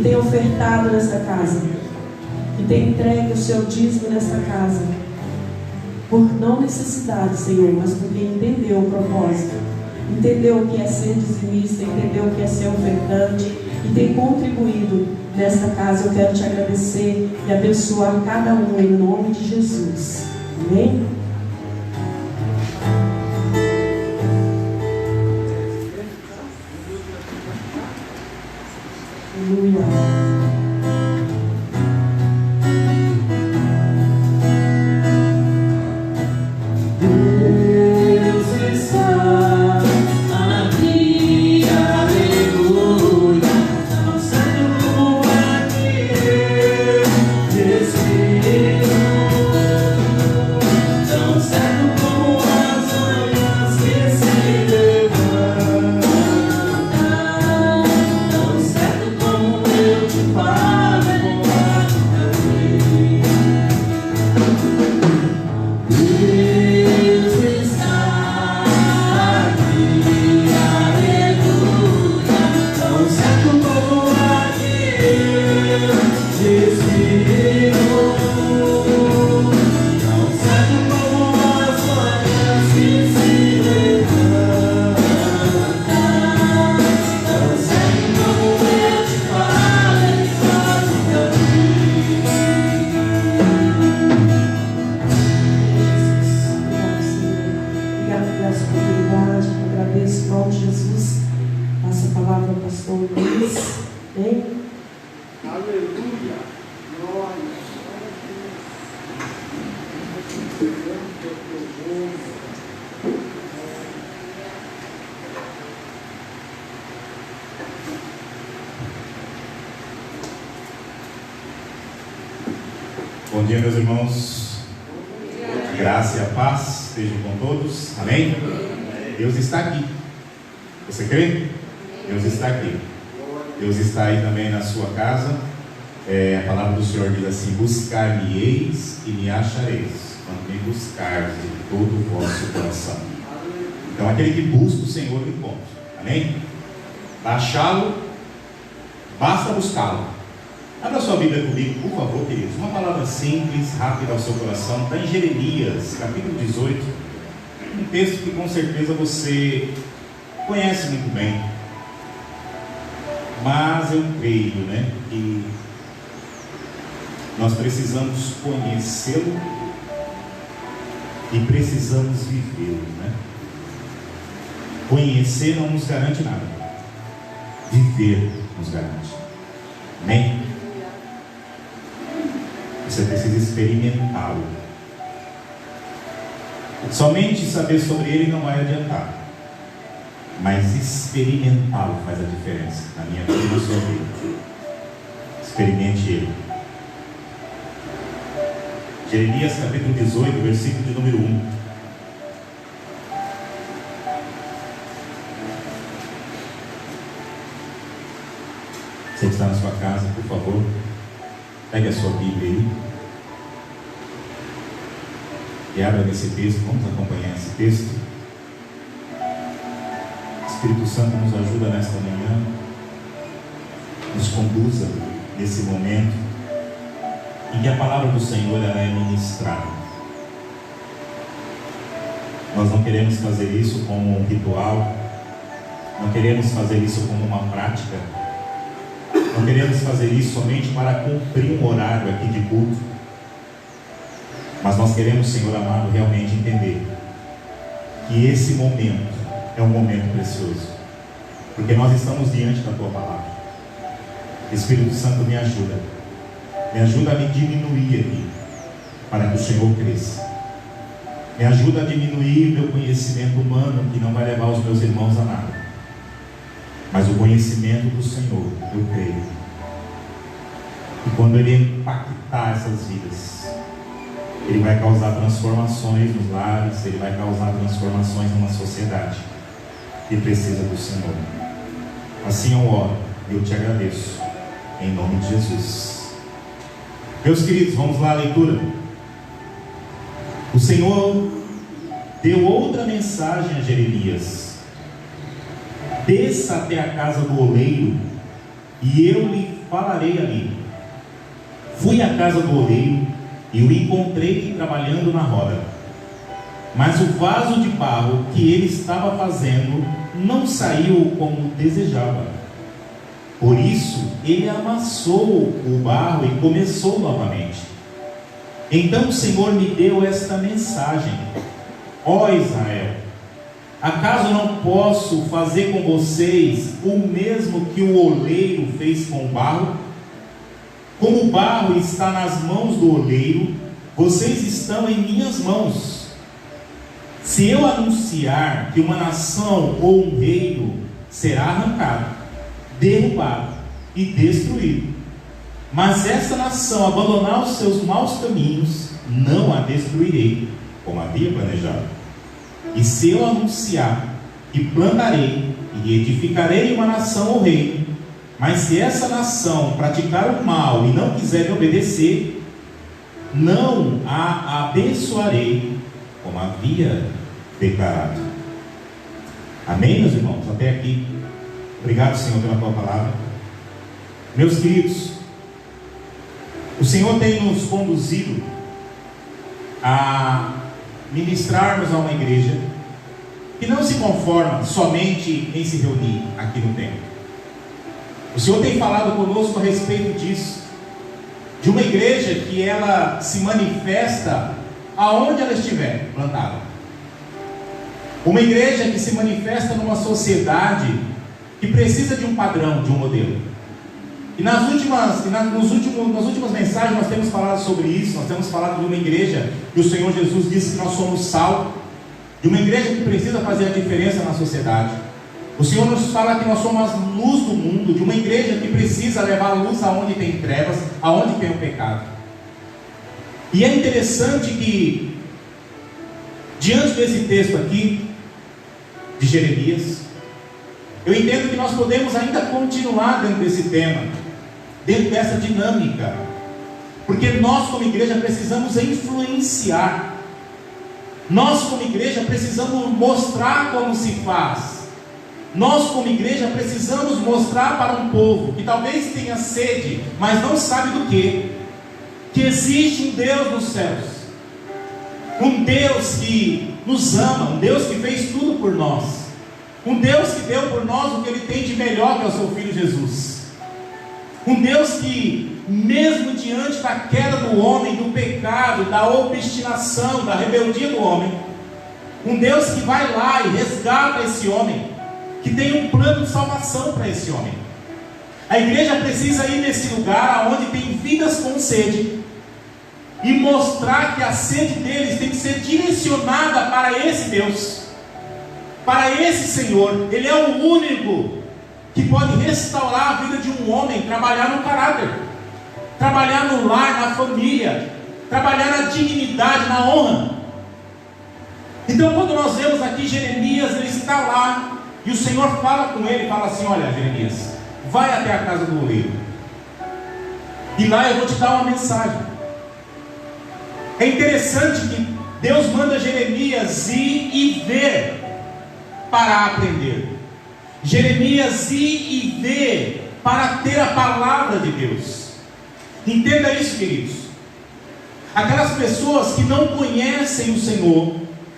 tem ofertado nesta casa, que tem entregue o seu dízimo nesta casa, por não necessidade, Senhor, mas porque entendeu o propósito, entendeu o que é ser dizimista, entendeu o que é ser ofertante e tem contribuído nesta casa. Eu quero te agradecer e abençoar cada um em nome de Jesus. Amém? Aleluia. Bom dia, meus irmãos. Graça e a paz estejam com todos. Amém? Deus está aqui. Você crê? Deus está aqui. Deus está aí também na sua casa. A palavra do Senhor diz assim: buscar-me-eis e me achareis, quando me buscardes de todo o vosso coração. Então, aquele que busca o Senhor o encontra. Amém? Para achá-lo, basta buscá-lo. Abra sua Bíblia comigo, por favor, queridos. Uma palavra simples, rápida ao seu coração. Está em Jeremias, capítulo 18. Um texto que com certeza você conhece muito bem. Mas eu creio, que nós precisamos conhecê-lo e precisamos vivê-lo, Conhecer não nos garante nada. Viver nos garante. Amém? Você precisa experimentá-lo. Somente saber sobre ele não vai adiantar, mas experimentá-lo faz a diferença na minha vida e na sua vida. Experimente ele. Jeremias capítulo 18, versículo de número 1. Você que está na sua casa, por favor, pegue a sua Bíblia aí e abra nesse texto. Vamos acompanhar esse texto. O Espírito Santo nos ajuda nesta manhã, nos conduza nesse momento em que a palavra do Senhor ela é ministrada. Nós não queremos fazer isso como um ritual, não queremos fazer isso como uma prática, não queremos fazer isso somente para cumprir um horário aqui de culto, mas nós queremos, Senhor amado, realmente entender que esse momento é um momento precioso, porque nós estamos diante da Tua palavra. Espírito Santo, me ajuda a me diminuir aqui, para que o Senhor cresça. Me ajuda a diminuir meu conhecimento humano, que não vai levar os meus irmãos a nada, mas o conhecimento do Senhor, eu creio, e quando Ele impactar essas vidas, Ele vai causar transformações nos lares, Ele vai causar transformações numa sociedade que precisa do Senhor. Assim eu oro e eu te agradeço, em nome de Jesus. Meus queridos, vamos lá à leitura. O Senhor deu outra mensagem a Jeremias: desça até a casa do oleiro e eu lhe falarei ali. Fui à casa do oleiro e o encontrei trabalhando na roda, mas o vaso de barro que ele estava fazendo não saiu como desejava. Por isso ele amassou o barro e começou novamente. Então o Senhor me deu esta mensagem: ó Israel, acaso não posso fazer com vocês o mesmo que o oleiro fez com o barro? Como o barro está nas mãos do oleiro, vocês estão em minhas mãos. Se eu anunciar que uma nação ou um reino será arrancado, derrubado e destruído, mas essa nação abandonar os seus maus caminhos, não a destruirei, como havia planejado. E se eu anunciar que plantarei e edificarei uma nação ou reino, mas se essa nação praticar o mal e não quiser me obedecer, não a abençoarei, como havia declarado. Amém, meus irmãos? Até aqui. Obrigado, Senhor, pela tua palavra. Meus queridos, o Senhor tem nos conduzido a ministrarmos a uma igreja que não se conforma somente em se reunir aqui no templo. O Senhor tem falado conosco a respeito disso, de uma igreja que ela se manifesta aonde ela estiver plantada. Uma igreja que se manifesta numa sociedade que precisa de um padrão, de um modelo. E nas últimas mensagens nós temos falado sobre isso. Nós temos falado de uma igreja que o Senhor Jesus disse que nós somos sal, de uma igreja que precisa fazer a diferença na sociedade. O Senhor nos fala que nós somos a luz do mundo, de uma igreja que precisa levar a luz aonde tem trevas, aonde tem o pecado. E é interessante que, diante desse texto aqui, de Jeremias, eu entendo que nós podemos ainda continuar dentro desse tema, dentro dessa dinâmica, porque nós como igreja precisamos influenciar, nós como igreja precisamos mostrar como se faz, nós como igreja precisamos mostrar para um povo que talvez tenha sede, mas não sabe do que existe um Deus nos céus, um Deus que nos ama, um Deus que fez tudo por nós, um Deus que deu por nós o que Ele tem de melhor, que é o seu Filho Jesus. Um Deus que, mesmo diante da queda do homem, do pecado, da obstinação, da rebeldia do homem, um Deus que vai lá e resgata esse homem, que tem um plano de salvação para esse homem. A igreja precisa ir nesse lugar onde tem vidas com sede e mostrar que a sede deles tem que ser direcionada para esse Deus, para esse Senhor. Ele é o único que pode restaurar a vida de um homem, trabalhar no caráter, trabalhar no lar, na família, trabalhar na dignidade, na honra. Então quando nós vemos aqui Jeremias, ele está lá, e o Senhor fala com ele, fala assim: olha Jeremias, vai até a casa do oleiro, e lá eu vou te dar uma mensagem. É interessante que Deus manda Jeremias ir e ver para aprender, Jeremias ir e ver para ter a palavra de Deus. Entenda isso, queridos. Aquelas pessoas que não conhecem o Senhor,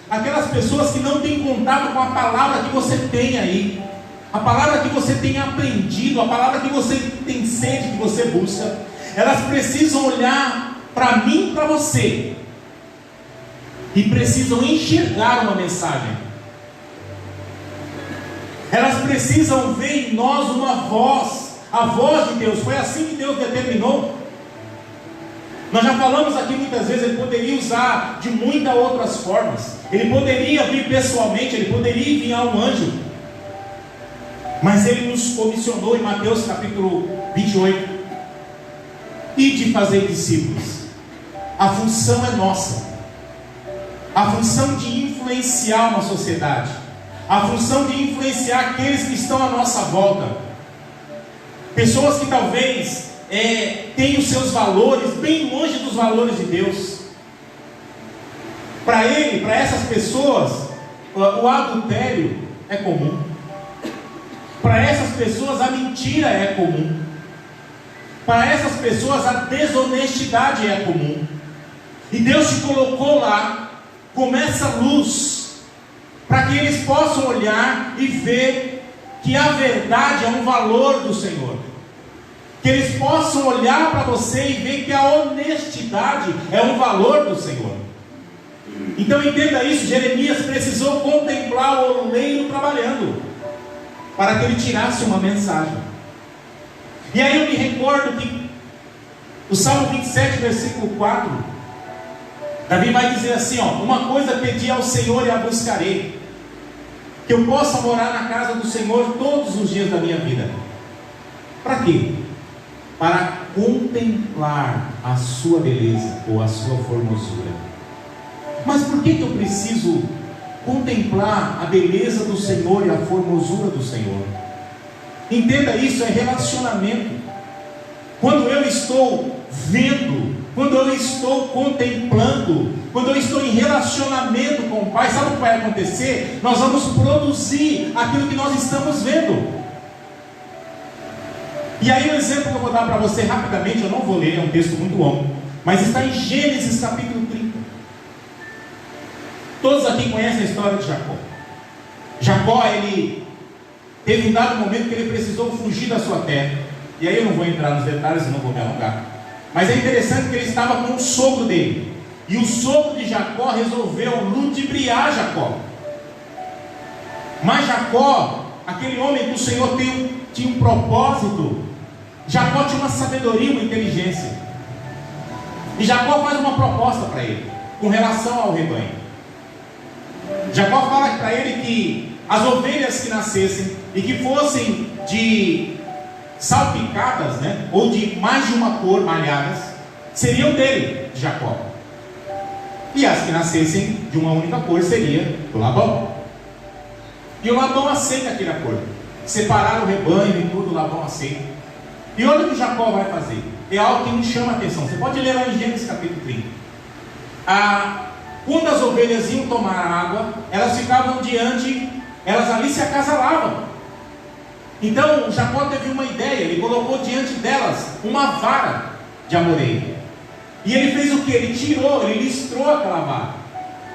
aquelas pessoas que não têm contato com a palavra que você tem aí, a palavra que você tem aprendido, a palavra que você tem sede, que você busca, elas precisam olhar para mim e para você, e precisam enxergar uma mensagem. Elas precisam ver em nós uma voz, a voz de Deus. Foi assim que Deus determinou. Nós já falamos aqui muitas vezes, Ele poderia usar de muitas outras formas. Ele poderia vir pessoalmente, Ele poderia enviar um anjo, mas Ele nos comissionou em Mateus capítulo 28, e de fazer discípulos. A função é nossa, a função de influenciar uma sociedade, a função de influenciar aqueles que estão à nossa volta, pessoas que talvez têm os seus valores bem longe dos valores de Deus. Para essas pessoas, o adultério é comum. Para essas pessoas a mentira é comum. Para essas pessoas a desonestidade é comum. E Deus te colocou lá como essa luz, para que eles possam olhar e ver que a verdade é um valor do Senhor. Que eles possam olhar para você e ver que a honestidade é um valor do Senhor. Então entenda isso, Jeremias precisou contemplar o oleiro trabalhando, para que ele tirasse uma mensagem. E aí eu me recordo que o Salmo 27, versículo 4, Davi vai dizer assim, uma coisa pedi ao Senhor e a buscarei, que eu possa morar na casa do Senhor todos os dias da minha vida. Para quê? Para contemplar a sua beleza ou a sua formosura. Mas por que eu preciso contemplar a beleza do Senhor e a formosura do Senhor? Entenda isso, é relacionamento. Quando eu estou vendo, quando eu estou contemplando, quando eu estou em relacionamento com o Pai, sabe o que vai acontecer? Nós vamos produzir aquilo que nós estamos vendo. E aí o exemplo que eu vou dar para você rapidamente, eu não vou ler, é um texto muito longo, mas está em Gênesis capítulo 30. Todos aqui conhecem a história de Jacó. Jacó, ele teve um dado momento que ele precisou fugir da sua terra. E aí eu não vou entrar nos detalhes e não vou me alongar. Mas é interessante que ele estava com o sogro dele. E o sogro de Jacó resolveu ludibriar Jacó. Mas Jacó, aquele homem que o Senhor tinha um propósito, Jacó tinha uma sabedoria, uma inteligência. E Jacó faz uma proposta para ele, com relação ao rebanho. Jacó fala para ele que as ovelhas que nascessem e que fossem de salpicadas, ou de mais de uma cor, malhadas, seriam dele, de Jacó. E as que nascessem de uma única cor seria do Labão. E o Labão aceita aquele acordo. Separaram o rebanho e tudo, o Labão aceita. E olha o que Jacó vai fazer. É algo que nos chama a atenção. Você pode ler lá em Gênesis capítulo 30. Quando as ovelhas iam tomar água, elas ficavam diante, elas ali se acasalavam. Então Jacó teve uma ideia, ele colocou diante delas uma vara de amoreiro. E ele fez o que? Ele listrou aquela vara.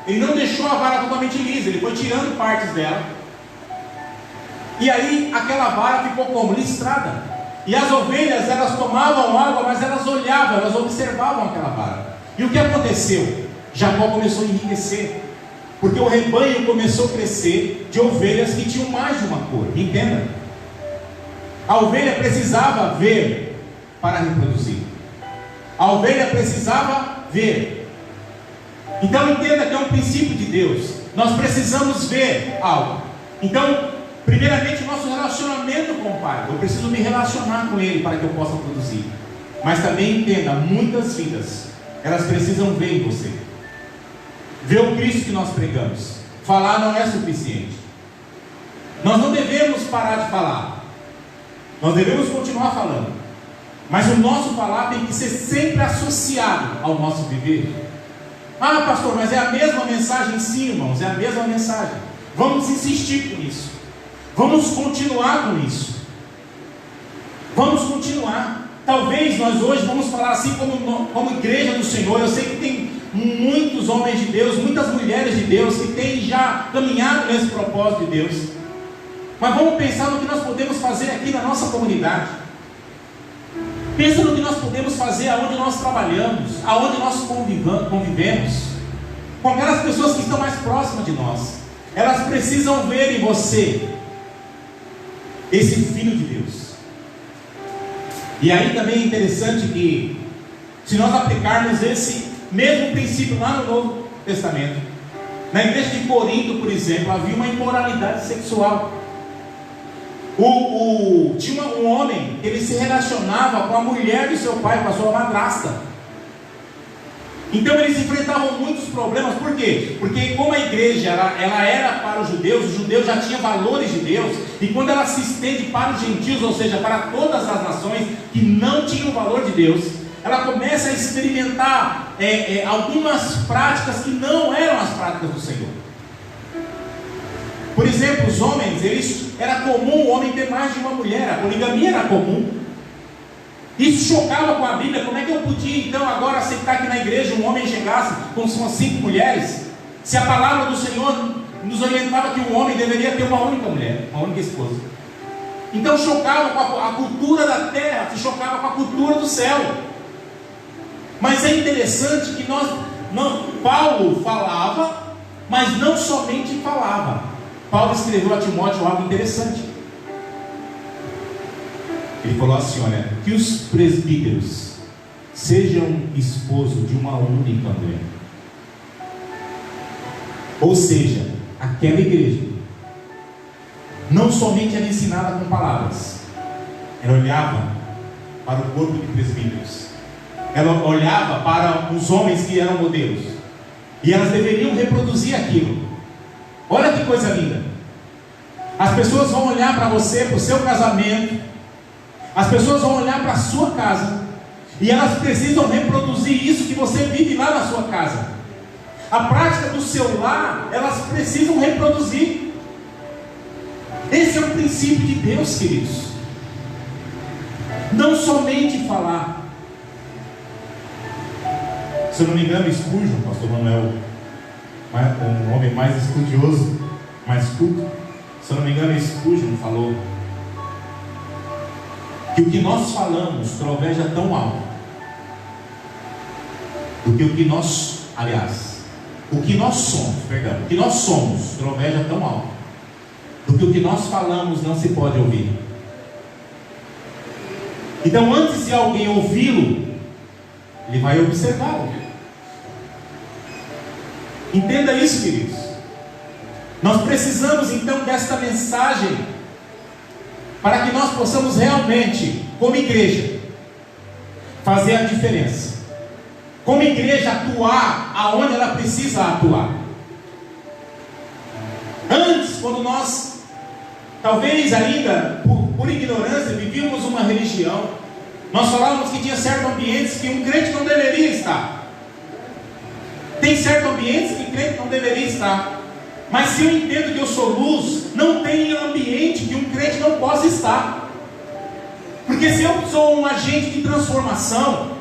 Ele não deixou a vara totalmente lisa, ele foi tirando partes dela. E aí aquela vara ficou como? Listrada. E as ovelhas, elas tomavam água, mas elas olhavam, elas observavam aquela vara. E o que aconteceu? Jacó começou a enriquecer, porque o rebanho começou a crescer de ovelhas que tinham mais de uma cor. Entenda, a ovelha precisava ver para reproduzir. A ovelha precisava ver. Então entenda que é um princípio de Deus. Nós precisamos ver algo. Então, primeiramente, o nosso relacionamento com o Pai. Eu preciso me relacionar com Ele para que eu possa produzir. Mas também entenda, muitas vidas, elas precisam ver em você. Ver o Cristo que nós pregamos. Falar não é suficiente. Nós não devemos parar de falar. Nós devemos continuar falando. Mas o nosso falar tem que ser sempre associado ao nosso viver. Ah, pastor, mas é a mesma mensagem? Sim, irmãos, é a mesma mensagem. Vamos insistir com isso. Vamos continuar com isso. Vamos continuar. Talvez nós hoje vamos falar assim como igreja do Senhor. Eu sei que tem muitos homens de Deus, muitas mulheres de Deus que têm já caminhado nesse propósito de Deus. Mas vamos pensar no que nós podemos fazer aqui na nossa comunidade. Pensa no que nós podemos fazer aonde nós trabalhamos, aonde nós convivemos, com aquelas pessoas que estão mais próximas de nós. Elas precisam ver em você esse Filho de Deus. E aí também é interessante que, se nós aplicarmos esse mesmo princípio lá no Novo Testamento, na igreja de Corinto, por exemplo, havia uma imoralidade sexual. Tinha um homem que ele se relacionava com a mulher do seu pai, com a sua madrasta. Então eles enfrentavam muitos problemas. Por quê? Porque como a igreja ela era para os judeus já tinha valores de Deus. E quando ela se estende para os gentios, ou seja, para todas as nações que não tinham o valor de Deus, ela começa a experimentar algumas práticas que não eram as práticas do Senhor. Por exemplo, os homens, era comum o homem ter mais de uma mulher. A poligamia era comum. Isso chocava com a Bíblia. Como é que eu podia então agora aceitar que na igreja um homem chegasse com suas 5 mulheres? Se a palavra do Senhor nos orientava que o homem deveria ter uma única mulher, uma única esposa. Então chocava com a cultura da terra, se chocava com a cultura do céu. Mas é interessante que Paulo falava, mas não somente falava. Paulo escreveu a Timóteo algo interessante. Ele falou assim, olha, que os presbíteros sejam esposos de uma única mulher. Ou seja, aquela igreja não somente era ensinada com palavras, ela olhava para o corpo de presbíteros, ela olhava para os homens que eram modelos, e elas deveriam reproduzir aquilo. Olha que coisa linda. As pessoas vão olhar para você, para o seu casamento, as pessoas vão olhar para a sua casa, e elas precisam reproduzir isso que você vive lá na sua casa. A prática do seu lar, elas precisam reproduzir. Esse é o princípio de Deus, queridos. Não somente falar. Se eu não me engano, Spurgeon, pastor Manuel, um homem mais estudioso, mais culto, se eu não me engano, Spurgeon falou que o que nós falamos troveja tão alto do que o que nós, aliás, o que nós somos troveja tão alto do que o que nós falamos não se pode ouvir. Então, antes de alguém ouvi-lo, ele vai observá-lo. Entenda isso, queridos. Nós precisamos então desta mensagem para que nós possamos realmente, como igreja, fazer a diferença. Como igreja, atuar aonde ela precisa atuar. Antes, quando nós, talvez ainda por ignorância, vivíamos uma religião, nós falávamos que tinha certos ambientes que um crente não deveria estar. Tem certos ambientes que o crente não deveria estar. Mas se eu entendo que eu sou luz, não tem ambiente que um crente não possa estar. Porque se eu sou um agente de transformação,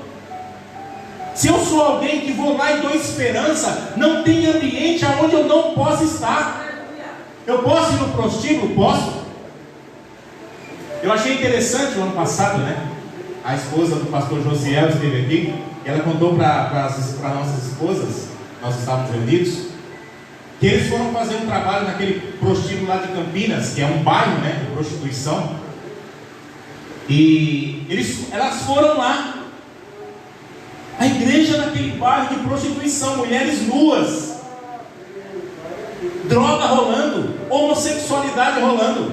se eu sou alguém que vou lá e dou esperança, não tem ambiente aonde eu não possa estar. Eu posso ir no prostíbulo? Posso. Eu achei interessante o ano passado, né? A esposa do pastor Josiel esteve aqui, e ela contou para nossas esposas, nós estávamos reunidos, que eles foram fazer um trabalho naquele prostíbulo lá de Campinas, que é um bairro, né, de prostituição, e elas foram lá. A igreja naquele bairro de prostituição, mulheres nuas, droga rolando, homossexualidade rolando,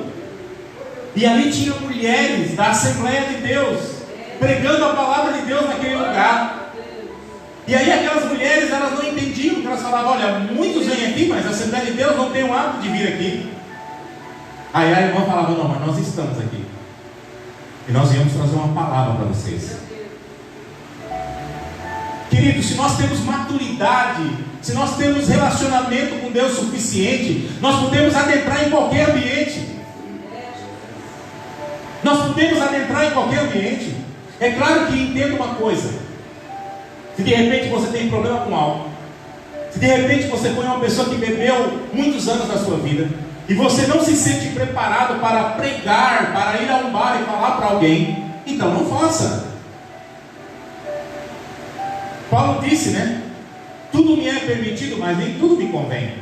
e ali tinha mulheres da Assembleia de Deus pregando a palavra de Deus naquele lugar. E aí aquelas mulheres, elas não entendiam, porque elas falavam, olha, muitos vêm aqui, mas a Assembleia de Deus não tem o hábito de vir aqui. Aí a irmã falava, não, mas nós estamos aqui, e nós viemos trazer uma palavra para vocês. Queridos, se nós temos maturidade, se nós temos relacionamento com Deus suficiente, nós podemos adentrar em qualquer ambiente. Nós podemos adentrar em qualquer ambiente. É claro que entenda uma coisa: se de repente você tem problema com álcool, se de repente você foi uma pessoa que bebeu muitos anos da sua vida, e você não se sente preparado para pregar, para ir a um bar e falar para alguém, então não faça. Paulo disse, né? Tudo me é permitido, mas nem tudo me convém.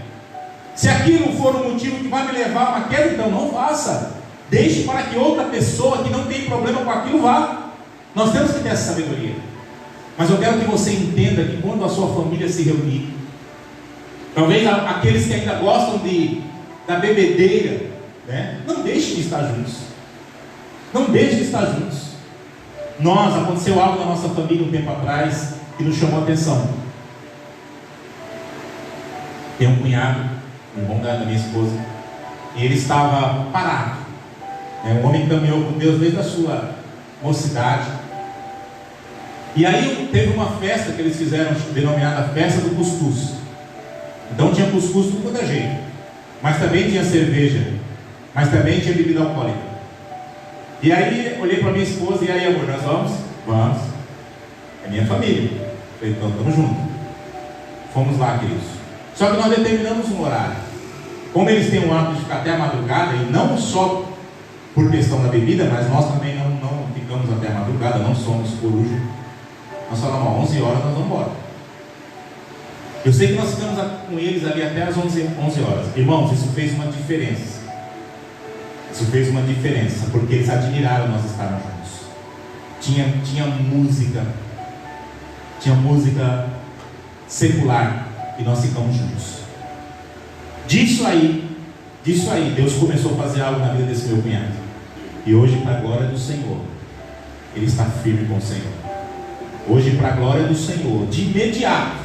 Se aquilo for um motivo que vai me levar a uma queda, então não faça. Deixe para que outra pessoa que não tem problema com aquilo vá. Nós temos que ter essa sabedoria. Mas eu quero que você entenda que quando a sua família se reunir, talvez aqueles que ainda gostam da bebedeira, né? Não deixe de estar juntos. Não deixe de estar juntos. Aconteceu algo na nossa família um tempo atrás que nos chamou a atenção. Tem um cunhado, um bom da minha esposa, e ele estava parado. Um homem que caminhou com Deus desde a sua mocidade. E aí teve uma festa que eles fizeram, denominada Festa do Cuscuz. Então tinha cuscuz de todo jeito, mas também tinha cerveja, mas também tinha bebida alcoólica. E aí olhei para minha esposa, e aí, amor, nós vamos? Vamos. É minha família. Falei, então estamos juntos. Fomos lá, queridos. Só que nós determinamos um horário. Como eles têm o hábito de ficar até a madrugada, e não só por questão da bebida, mas nós também não ficamos até a madrugada, não somos coruja. Nós falamos, 11 horas nós vamos embora. Eu sei que nós ficamos com eles ali até as 11 horas. Irmãos, isso fez uma diferença. Isso fez uma diferença, porque eles admiraram nós estarmos juntos. Tinha música secular, e nós ficamos juntos. Disso aí, Deus começou a fazer algo na vida desse meu cunhado. E hoje, para a glória do Senhor, ele está firme com o Senhor. Hoje, para a glória do Senhor, de imediato,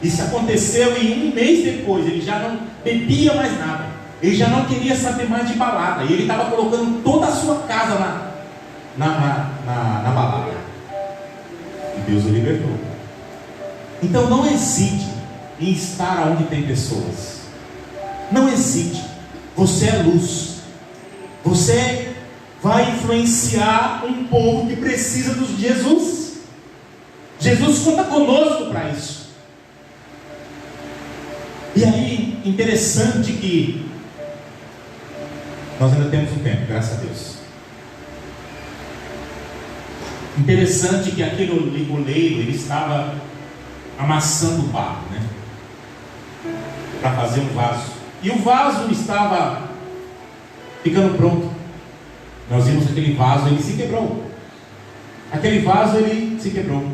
isso aconteceu e um mês depois, ele já não bebia mais nada. Ele já não queria saber mais de balada. E ele estava colocando toda a sua casa na balada. E Deus o libertou. Então não hesite em estar onde tem pessoas. Não hesite. Você é luz. Você vai influenciar um povo que precisa de Jesus. Jesus conta conosco para isso. E aí, interessante que nós ainda temos um tempo, graças a Deus. Interessante que aquele oleiro, ele estava amassando o barro, né? Para fazer um vaso. E o vaso estava ficando pronto. Nós vimos aquele vaso, ele se quebrou. Aquele vaso, ele se quebrou.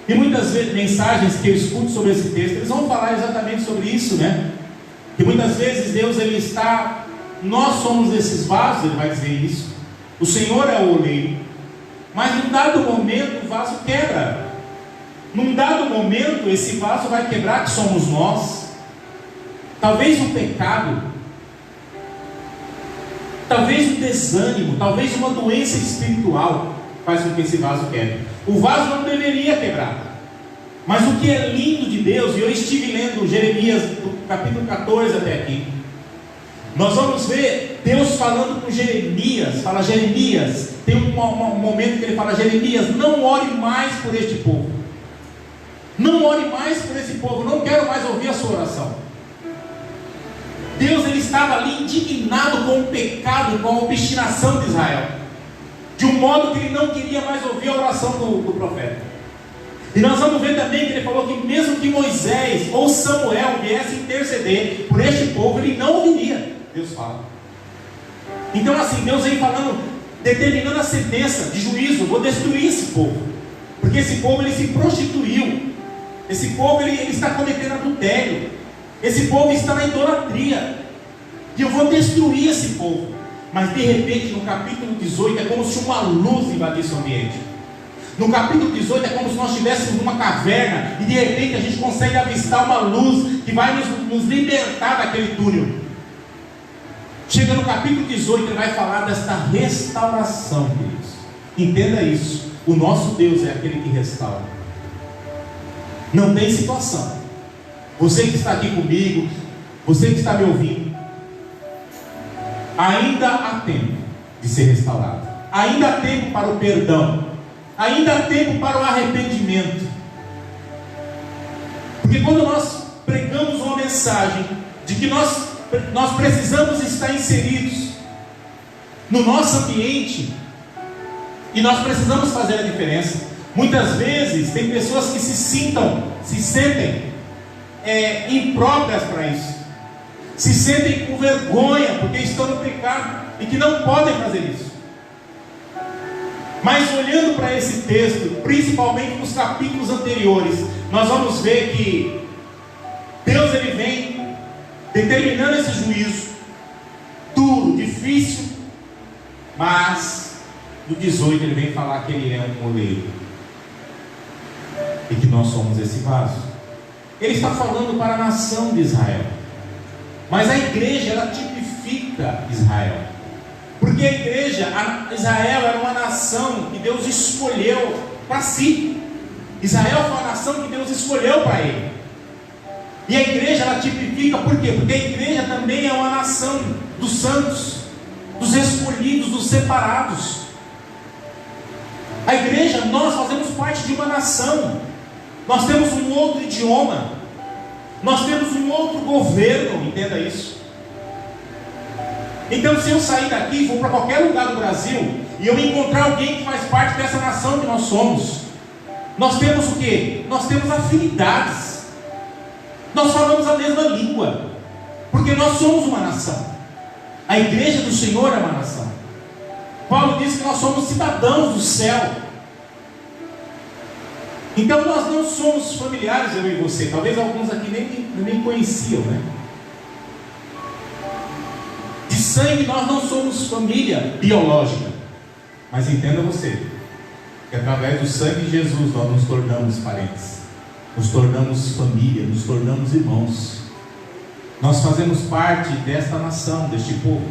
E muitas vezes, mensagens que eu escuto sobre esse texto, eles vão falar exatamente sobre isso, né? Que muitas vezes Deus, ele está... Nós somos esses vasos, ele vai dizer isso. O Senhor é o oleiro. Mas num dado momento o vaso quebra. Num dado momento esse vaso vai quebrar, que somos nós. Talvez um pecado, talvez um desânimo, talvez uma doença espiritual faz com que esse vaso quebre. O vaso não deveria quebrar. Mas o que é lindo de Deus, e eu estive lendo Jeremias, do capítulo 14 até aqui, nós vamos ver Deus falando com Jeremias. Fala, Jeremias, tem um momento que ele fala, Jeremias, não ore mais por este povo. Não ore mais por esse povo, não quero mais ouvir a sua oração. Deus, ele estava ali indignado com o pecado, com a obstinação de Israel, de um modo que ele não queria mais ouvir a oração do profeta. E nós vamos ver também que ele falou que mesmo que Moisés ou Samuel viesse interceder por este povo, ele não ouviria. Deus fala. Então assim, Deus vem falando, determinando a sentença de juízo, vou destruir esse povo, porque esse povo, ele se prostituiu, esse povo, ele está cometendo adultério, esse povo está na idolatria, e eu vou destruir esse povo. Mas de repente no capítulo 18 é como se uma luz invadisse o ambiente. No capítulo 18 é como se nós estivéssemos numa caverna, e de repente a gente consegue avistar uma luz que vai nos libertar daquele túnel. Chega no capítulo 18, ele vai falar desta restauração, queridos. Entenda isso. O nosso Deus é aquele que restaura. Não tem situação. Você que está aqui comigo, você que está me ouvindo, ainda há tempo de ser restaurado. Ainda há tempo para o perdão. Ainda há tempo para o arrependimento. Porque quando nós pregamos uma mensagem de que nós precisamos estar inseridos no nosso ambiente, e nós precisamos fazer a diferença. Muitas vezes tem pessoas que se sentem impróprias para isso, se sentem com vergonha porque estão no pecado e que não podem fazer isso. Mas olhando para esse texto, principalmente nos capítulos anteriores, nós vamos ver que Deus, ele vem determinando esse juízo duro, difícil, mas no 18 ele vem falar que ele é um oleiro e que nós somos esse vaso. Ele está falando para a nação de Israel, mas a igreja, ela tipifica Israel, porque a igreja, Israel era uma nação que Deus escolheu para si. Israel foi uma nação que Deus escolheu para ele. E a igreja, ela tipifica, por quê? Porque a igreja também é uma nação dos santos, dos escolhidos, dos separados. A igreja, nós fazemos parte de uma nação. Nós temos um outro idioma. Nós temos um outro governo, entenda isso. Então, se eu sair daqui e for para qualquer lugar do Brasil e eu encontrar alguém que faz parte dessa nação que nós somos, nós temos o quê? Nós temos afinidades. Nós falamos a mesma língua, porque nós somos uma nação. A igreja do Senhor é uma nação. Paulo diz que nós somos cidadãos do céu. Então nós não somos familiares, eu e você. Talvez alguns aqui nem conheciam, né? De sangue nós não somos família biológica. Mas entenda você, que através do sangue de Jesus nós nos tornamos parentes, nos tornamos família, nos tornamos irmãos. Nós fazemos parte desta nação, deste povo,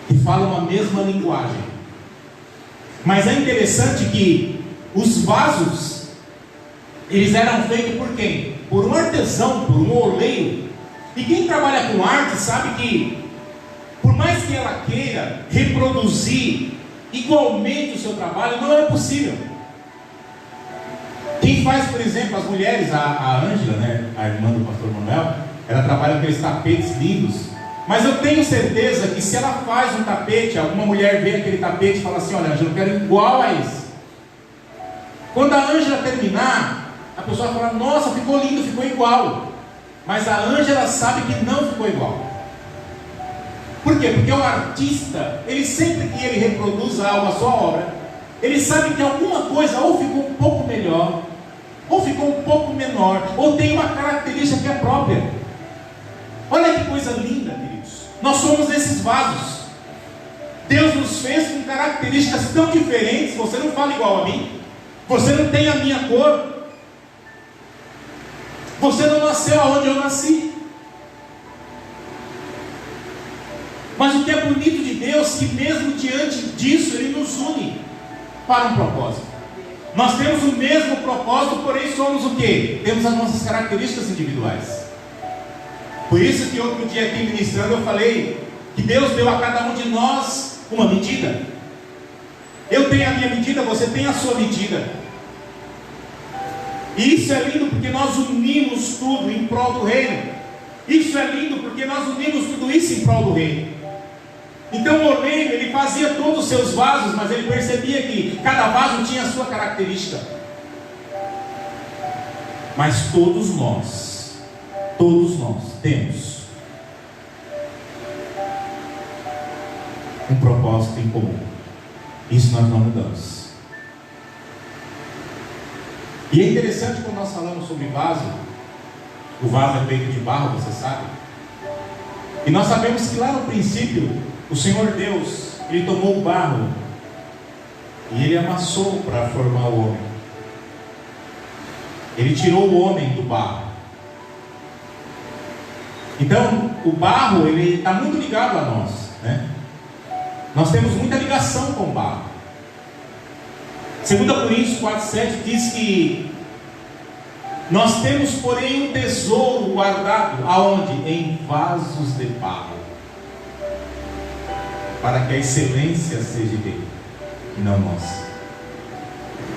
que fala uma mesma linguagem. Mas é interessante que os vasos, eles eram feitos por quem? Por um artesão, por um oleiro. E quem trabalha com arte sabe que, por mais que ela queira reproduzir igualmente o seu trabalho, não é possível. Quem faz, por exemplo, as mulheres, a Ângela, né, a irmã do pastor Manuel, ela trabalha com aqueles tapetes lindos. Mas eu tenho certeza que se ela faz um tapete, alguma mulher vê aquele tapete e fala assim: olha, Ângela, eu quero igual a esse. Quando a Ângela terminar, a pessoa fala: nossa, ficou lindo, ficou igual. Mas a Ângela sabe que não ficou igual. Por quê? Porque o artista, ele sempre que ele reproduz algo, a sua obra, ele sabe que alguma coisa ou ficou um pouco melhor, ou ficou um pouco menor, ou tem uma característica que é própria. Olha que coisa linda, queridos. Nós somos esses vasos. Deus nos fez com características tão diferentes. Você não fala igual a mim. Você não tem a minha cor. Você não nasceu aonde eu nasci. Mas o que é bonito de Deus, que mesmo diante disso, Ele nos une para um propósito. Nós temos o mesmo propósito, porém somos o quê? Temos as nossas características individuais. Por isso que outro dia aqui ministrando eu falei que Deus deu a cada um de nós uma medida. Eu tenho a minha medida, você tem a sua medida. E isso é lindo porque nós unimos tudo em prol do reino. Isso é lindo porque nós unimos tudo isso em prol do reino. Então o oleiro, ele fazia todos os seus vasos, mas ele percebia que cada vaso tinha a sua característica. Mas todos nós temos um propósito em comum. Isso nós não mudamos. E é interessante quando nós falamos sobre vaso. O vaso é feito de barro, você sabe. E nós sabemos que lá no princípio, o Senhor Deus, Ele tomou o barro e Ele amassou para formar o homem. Ele tirou o homem do barro. Então, o barro, ele está muito ligado a nós, né? Nós temos muita ligação com o barro. 2 Coríntios 4,7 diz que nós temos, porém, um tesouro guardado, aonde? Em vasos de barro, para que a excelência seja dele, e não nós.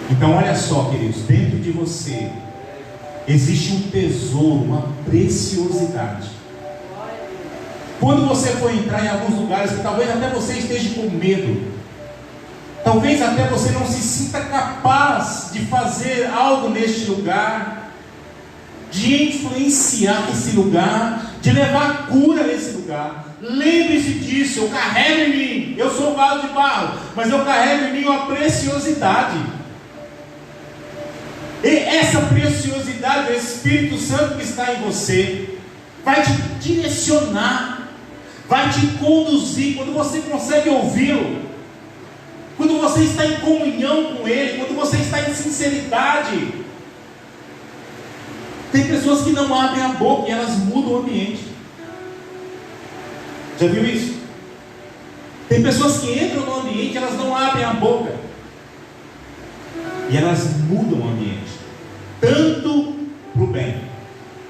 Então, olha só, queridos, dentro de você existe um tesouro, uma preciosidade. Quando você for entrar em alguns lugares que talvez até você esteja com medo, talvez até você não se sinta capaz de fazer algo neste lugar, de influenciar esse lugar, de levar cura nesse lugar, lembre-se disso. Eu carrego em mim, eu sou um vaso de barro, mas eu carrego em mim uma preciosidade. E essa preciosidade, o Espírito Santo que está em você, vai te direcionar, vai te conduzir. Quando você consegue ouvi-lo, quando você está em comunhão com Ele, quando você está em sinceridade. Tem pessoas que não abrem a boca e elas mudam o ambiente. Já viu isso? Tem pessoas que entram no ambiente e elas não abrem a boca e elas mudam o ambiente, tanto para o bem,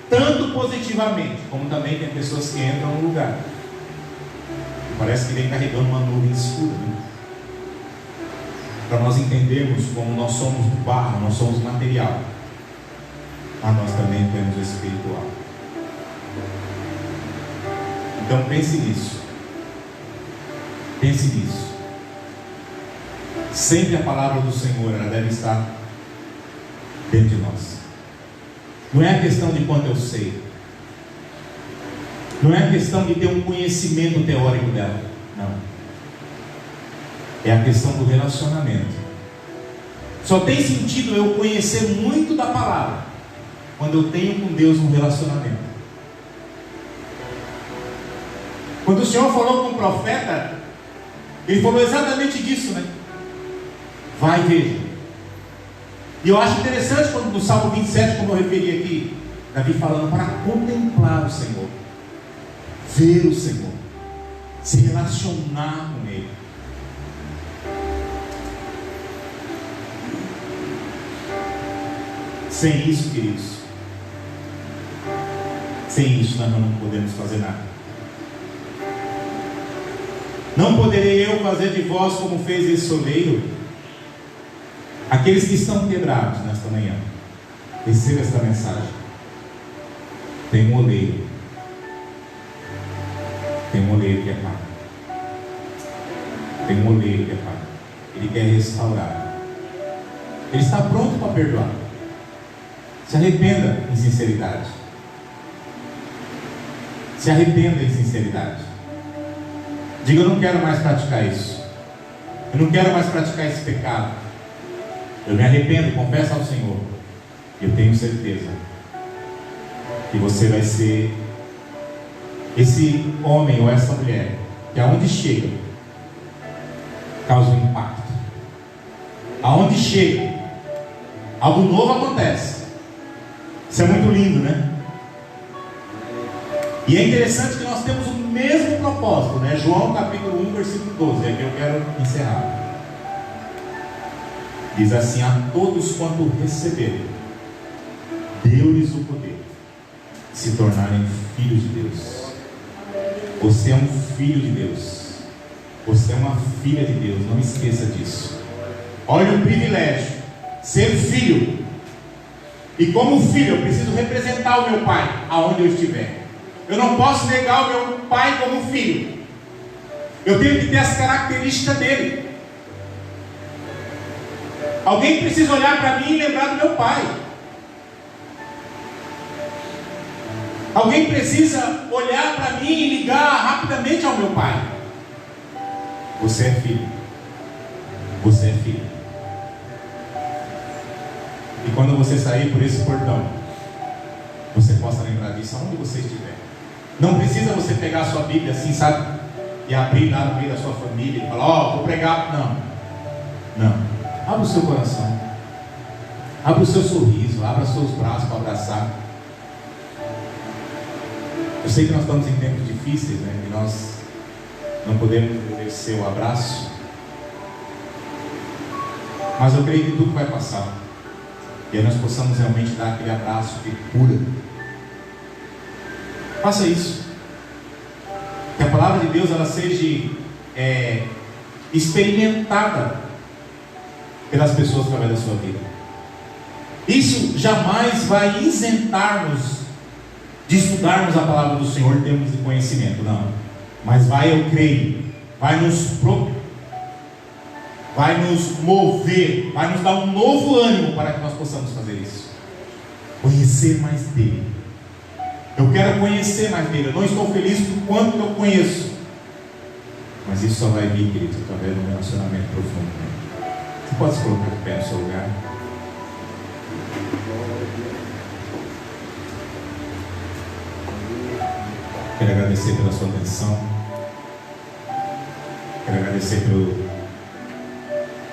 tanto positivamente, como também tem pessoas que entram no lugar e parece que vem carregando uma nuvem escura, né? para nós entendermos como nós somos barro, nós somos material, mas nós também temos o espiritual. Então pense nisso. Pense nisso. Sempre a palavra do Senhor, ela deve estar dentro de nós. Não é a questão de quanto eu sei. Não é a questão de ter um conhecimento teórico dela. Não. É a questão do relacionamento. Só tem sentido eu conhecer muito da palavra quando eu tenho com Deus um relacionamento. Quando o Senhor falou com o profeta, Ele falou exatamente disso, né? Vai, veja. E eu acho interessante quando no Salmo 27, como eu referi aqui, Davi falando para contemplar o Senhor, ver o Senhor, se relacionar com Ele. Sem isso, queridos, sem isso nós não podemos fazer nada. Não poderei eu fazer de vós como fez esse oleiro. Aqueles que estão quebrados nesta manhã, receba esta mensagem. Tem um oleiro. Tem um oleiro que é pai. Tem um oleiro que é pai. Ele quer restaurar. Ele está pronto para perdoar. Se arrependa em sinceridade. Se arrependa em sinceridade. Diga: eu não quero mais praticar isso. Eu não quero mais praticar esse pecado. Eu me arrependo, confesso ao Senhor. Eu tenho certeza que você vai ser esse homem ou essa mulher que aonde chega causa um impacto. Aonde chega, algo novo acontece. Isso é muito lindo, né? E é interessante que nós temos o mesmo propósito, né? João capítulo 1, versículo 12, é que eu quero encerrar. Diz assim: a todos quanto receberem, deu-lhes o poder de se tornarem filhos de Deus. Você é um filho de Deus. Você é uma filha de Deus. Não esqueça disso. Olha o privilégio, ser filho. E como filho eu preciso representar o meu pai aonde eu estiver. Eu não posso negar o meu pai como filho. Eu tenho que ter as características dele. Alguém precisa olhar para mim e lembrar do meu pai. Alguém precisa olhar para mim e ligar rapidamente ao meu pai. Você é filho. Você é filho. E quando você sair por esse portão, você possa lembrar disso aonde você estiver. Não precisa você pegar a sua Bíblia assim, sabe? E abrir lá no meio da sua família e falar: ó, vou pregar. Não. Não. Abra o seu coração. Abra o seu sorriso. Abra os seus braços para abraçar. Eu sei que nós estamos em tempos difíceis, né? E nós não podemos exercer o abraço. Mas eu creio que tudo vai passar. E aí nós possamos realmente dar aquele abraço de cura. Faça isso. Que a palavra de Deus ela seja experimentada pelas pessoas através da sua vida. Isso jamais vai isentar-nos de estudarmos a palavra do Senhor em termos de conhecimento, não. Mas vai, eu creio, vai nos mover, vai nos dar um novo ânimo para que nós possamos fazer isso. Conhecer mais dele. Eu quero conhecer mais dele. Eu não estou feliz por quanto eu conheço. Mas isso só vai vir, querido, através de um relacionamento profundo. Você pode se colocar de pé no seu lugar? Quero agradecer pela sua atenção. Quero agradecer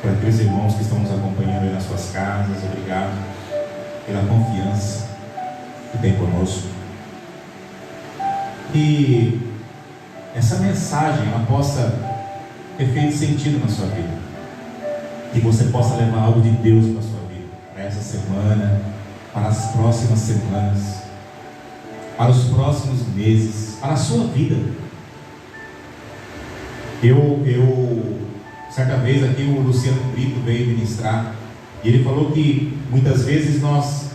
por aqueles irmãos que estão nos acompanhando aí nas suas casas. Obrigado pela confiança que tem conosco. E essa mensagem ela possa ter feito sentido na sua vida. Que você possa levar algo de Deus para a sua vida, para essa semana, para as próximas semanas, para os próximos meses, para a sua vida. Eu Certa vez aqui o Luciano Brito veio ministrar e ele falou que muitas vezes nós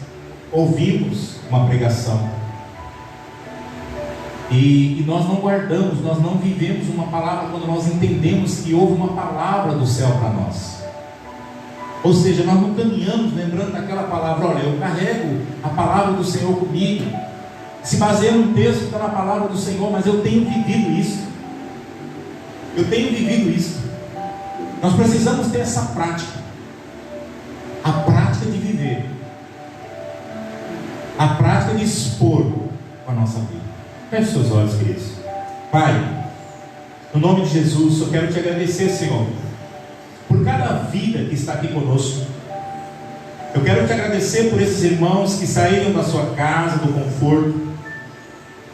ouvimos uma pregação e nós não guardamos, nós não vivemos uma palavra quando nós entendemos que houve uma palavra do céu para nós. Ou seja, nós não caminhamos lembrando daquela palavra. Olha, eu carrego a palavra do Senhor comigo, se baseia no texto que está na palavra do Senhor, mas eu tenho vivido isso. Eu tenho vivido isso. Nós precisamos ter essa prática, a prática de viver, a prática de expor com a nossa vida. Feche seus olhos, queridos. Pai, no nome de Jesus, eu quero te agradecer, Senhor, por cada vida que está aqui conosco. Eu quero te agradecer por esses irmãos que saíram da sua casa, do conforto,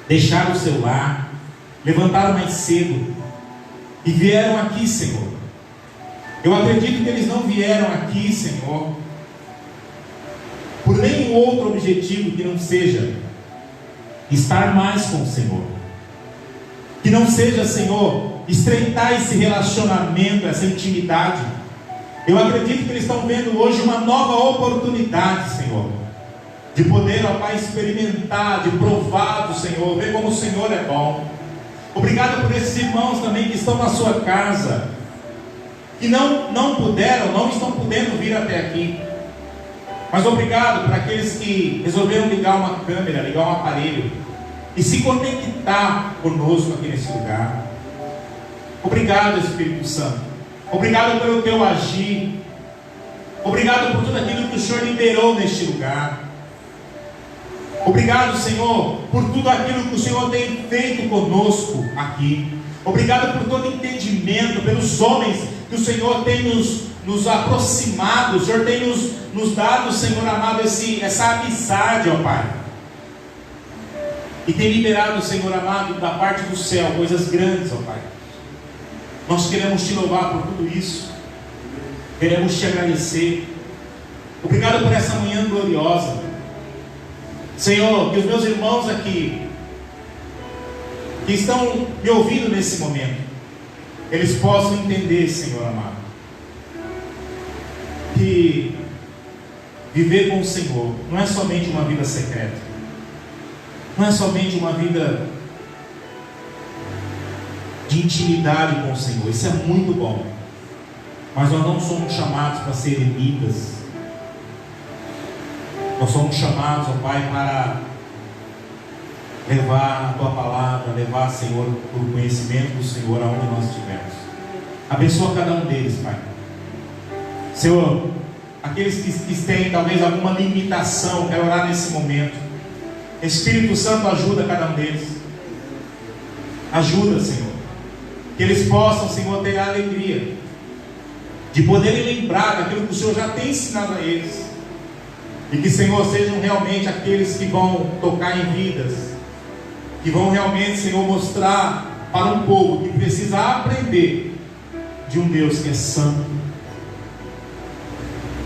deixaram o seu lar, levantaram mais cedo e vieram aqui, Senhor. Eu acredito que eles não vieram aqui, Senhor, por nenhum outro objetivo que não seja estar mais com o Senhor, que não seja, Senhor, estreitar esse relacionamento, essa intimidade. Eu acredito que eles estão vendo hoje uma nova oportunidade, Senhor, de poder, ó Pai, experimentar, de provar do Senhor, ver como o Senhor é bom. Obrigado por esses irmãos também que estão na sua casa, que não puderam, não estão podendo vir até aqui. Mas obrigado por aqueles que resolveram ligar uma câmera, ligar um aparelho e se conectar conosco aqui nesse lugar. Obrigado, Espírito Santo. Obrigado pelo teu agir. Obrigado por tudo aquilo que o Senhor liberou neste lugar. Obrigado, Senhor, por tudo aquilo que o Senhor tem feito conosco aqui. Obrigado por todo entendimento, pelos homens que o Senhor tem nos aproximado. O Senhor tem nos dado, Senhor amado, essa amizade, ó Pai. E tem liberado, Senhor amado, da parte do céu, coisas grandes, ó Pai. Nós queremos te louvar por tudo isso. Queremos te agradecer. Obrigado por essa manhã gloriosa. Senhor, que os meus irmãos aqui, que estão me ouvindo nesse momento, eles possam entender, Senhor amado, que viver com o Senhor não é somente uma vida secreta, não é somente uma vida de intimidade com o Senhor. Isso é muito bom, mas nós não somos chamados para ser eremitas. Nós somos chamados, ó Pai, para levar a Tua palavra, levar, Senhor, o conhecimento do Senhor aonde nós estivermos. Abençoa cada um deles, Pai. Senhor, aqueles que têm talvez alguma limitação, quero orar nesse momento. Espírito Santo, ajuda cada um deles. Ajuda, Senhor, que eles possam, Senhor, ter a alegria de poderem lembrar daquilo que o Senhor já tem ensinado a eles. E que, Senhor, sejam realmente aqueles que vão tocar em vidas, que vão realmente, Senhor, mostrar para um povo que precisa aprender de um Deus que é santo,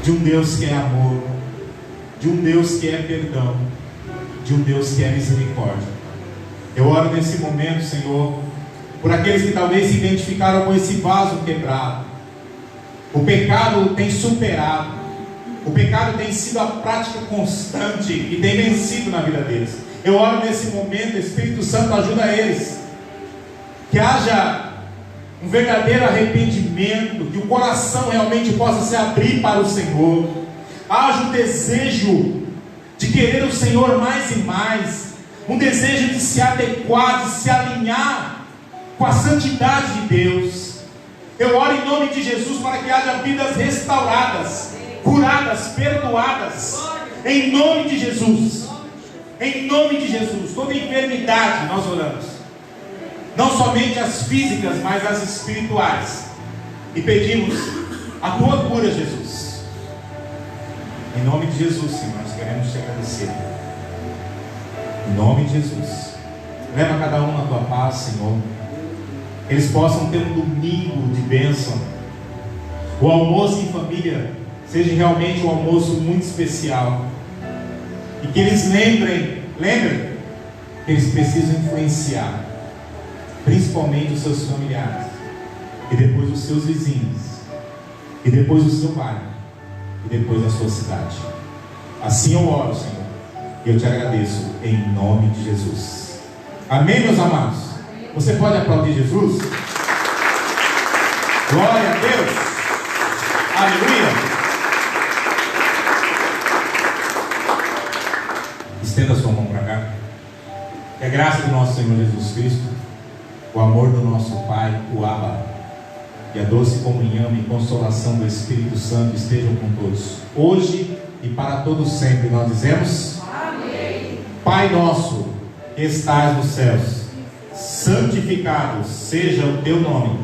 de um Deus que é amor, de um Deus que é perdão, de um Deus que é misericórdia. Eu oro nesse momento, Senhor, por aqueles que talvez se identificaram com esse vaso quebrado. O pecado tem superado. O pecado tem sido a prática constante e tem vencido na vida deles. Eu oro nesse momento, Espírito Santo, ajuda eles. Que haja um verdadeiro arrependimento, que o coração realmente possa se abrir para o Senhor. Haja um desejo de querer o Senhor mais e mais. Um desejo de se adequar, de se alinhar com a santidade de Deus. Eu oro em nome de Jesus para que haja vidas restauradas, curadas, perdoadas, em nome de Jesus. Em nome de Jesus. Toda enfermidade nós oramos, não somente as físicas, mas as espirituais, e pedimos a tua cura, Jesus. Em nome de Jesus, Senhor, nós queremos te agradecer. Em nome de Jesus, leva cada um na tua paz, Senhor. Eles possam ter um domingo de bênção. O almoço em família seja realmente um almoço muito especial. E que eles lembrem que eles precisam influenciar, principalmente os seus familiares, e depois os seus vizinhos, e depois o seu bairro, e depois a sua cidade. Assim eu oro, Senhor, e eu te agradeço em nome de Jesus. Amém, meus amados? Você pode aplaudir Jesus? Glória a Deus! Aleluia! Estenda a sua mão para cá. Que a graça do nosso Senhor Jesus Cristo, o amor do nosso Pai, o Abba, e a doce comunhão e consolação do Espírito Santo estejam com todos, hoje e para todos sempre. Nós dizemos: amém. Pai nosso, que estás nos céus, santificado seja o teu nome.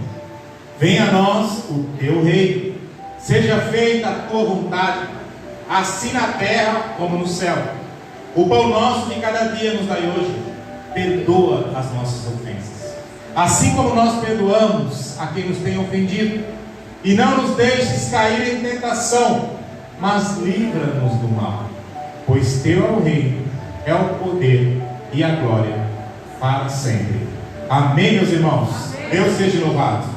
Venha a nós o teu reino. Seja feita a tua vontade, assim na terra como no céu. O pão nosso de cada dia nos dai hoje. Perdoa as nossas ofensas, assim como nós perdoamos a quem nos tem ofendido. E não nos deixes cair em tentação, mas livra-nos do mal. Pois teu é o reino, é o poder e a glória para sempre. Amém, meus irmãos? Deus seja louvado.